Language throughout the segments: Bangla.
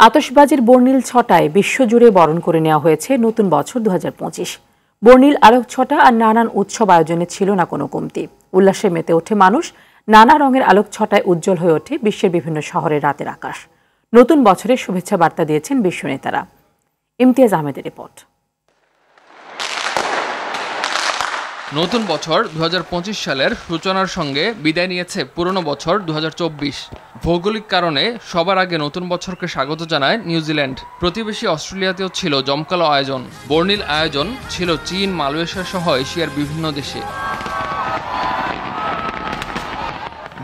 আতশবাজির বর্ণিল ছটায় বিশ্বজুড়ে বরণ করে নেওয়া হয়েছে নতুন বছর 2025। বর্ণিল আলোক ছটা আর নানান উৎসব আয়োজনে ছিল না কোনো কমতি। উল্লাসে মেতে ওঠে মানুষ, নানা রঙের আলোক ছটায় উজ্জ্বল হয়ে ওঠে বিশ্বের বিভিন্ন শহরের রাতের আকাশ। নতুন বছরের শুভেচ্ছা বার্তা দিয়েছেন বিশ্ব নেতারা। ইমতিয়াজ আহমেদের রিপোর্ট। নতুন বছর 2025 সালের সূচনার সঙ্গে বিদায় নিয়েছে পুরনো বছর 2024। ভৌগোলিক কারণে সবার আগে নতুন বছরকে স্বাগত জানায় নিউজিল্যান্ড। প্রতিবেশী অস্ট্রেলিয়াতেও ছিল জমকালো আয়োজন। বর্ণিল আয়োজন ছিল চীন, মালয়েশিয়া সহ এশিয়ার বিভিন্ন দেশে।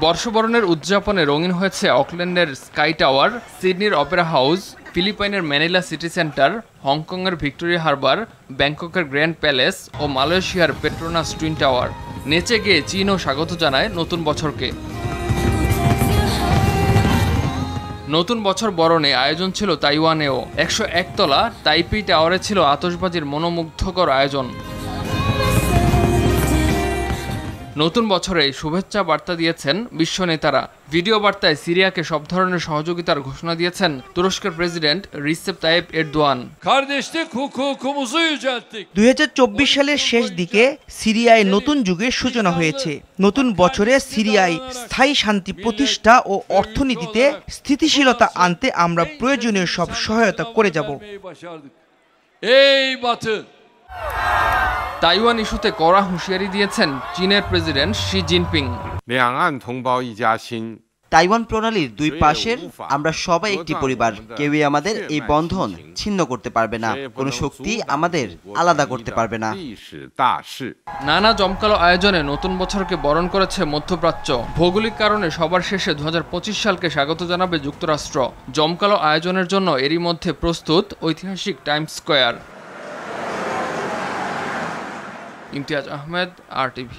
বর্ষবরণের উদযাপনে রঙিন হয়েছে অকল্যান্ডের স্কাই টাওয়ার, সিডনির অপেরা হাউস, ফিলিপাইনের ম্যানিলা সিটি সেন্টার, হংকংয়ের ভিক্টোরিয়া হারবার, ব্যাংককের গ্র্যান্ড প্যালেস ও মালয়েশিয়ার পেট্রোনাস টুইন টাওয়ার। নেচে গিয়ে চীনও স্বাগত জানায় নতুন বছরকে। নতুন বছর বরণে আয়োজন ছিল তাইওয়ানেও। 101 তলা তাইপি টাওয়ারে ছিল আতশবাজির মনোমুগ্ধকর আয়োজন। নতুন বছরে শুভেচ্ছা বার্তা দিয়েছেন বিশ্ব নেতারা। ভিডিও বার্তায় সিরিয়াকে সব ধরনের সহযোগিতার ঘোষণা দিয়েছেন তুরস্কের প্রেসিডেন্ট রিসেপ তাইপ এরদোয়ান। 2024 সালের শেষ দিকে সিরিয়ায় নতুন যুগের সূচনা হয়েছে। নতুন বছরে সিরিয়ায় স্থায়ী শান্তি প্রতিষ্ঠা ও অর্থনীতিতে স্থিতিশীলতা আনতে আমরা প্রয়োজনীয় সব সহায়তা করে যাব। তাইওয়ান ইস্যুতে কড়া হুঁশিয়ারি দিয়েছেন চীনের প্রেসিডেন্ট শি জিনপিং। তাইওয়ান প্রণালীর দুই পাশের আমরা সবাই একটি পরিবার। কেউই আমাদের এই বন্ধন ছিন্ন করতে পারবে না, কোনো শক্তি আমাদের আলাদা করতে পারবে না। নানা জমকালো আয়োজনে নতুন বছরকে বরণ করেছে মধ্যপ্রাচ্য। ভৌগোলিক কারণে সবার শেষে 2025 সালকে স্বাগত জানাবে যুক্তরাষ্ট্র। জমকালো আয়োজনের জন্য এরই মধ্যে প্রস্তুত ঐতিহাসিক Times square. Imtiaz Ahmed, RTV।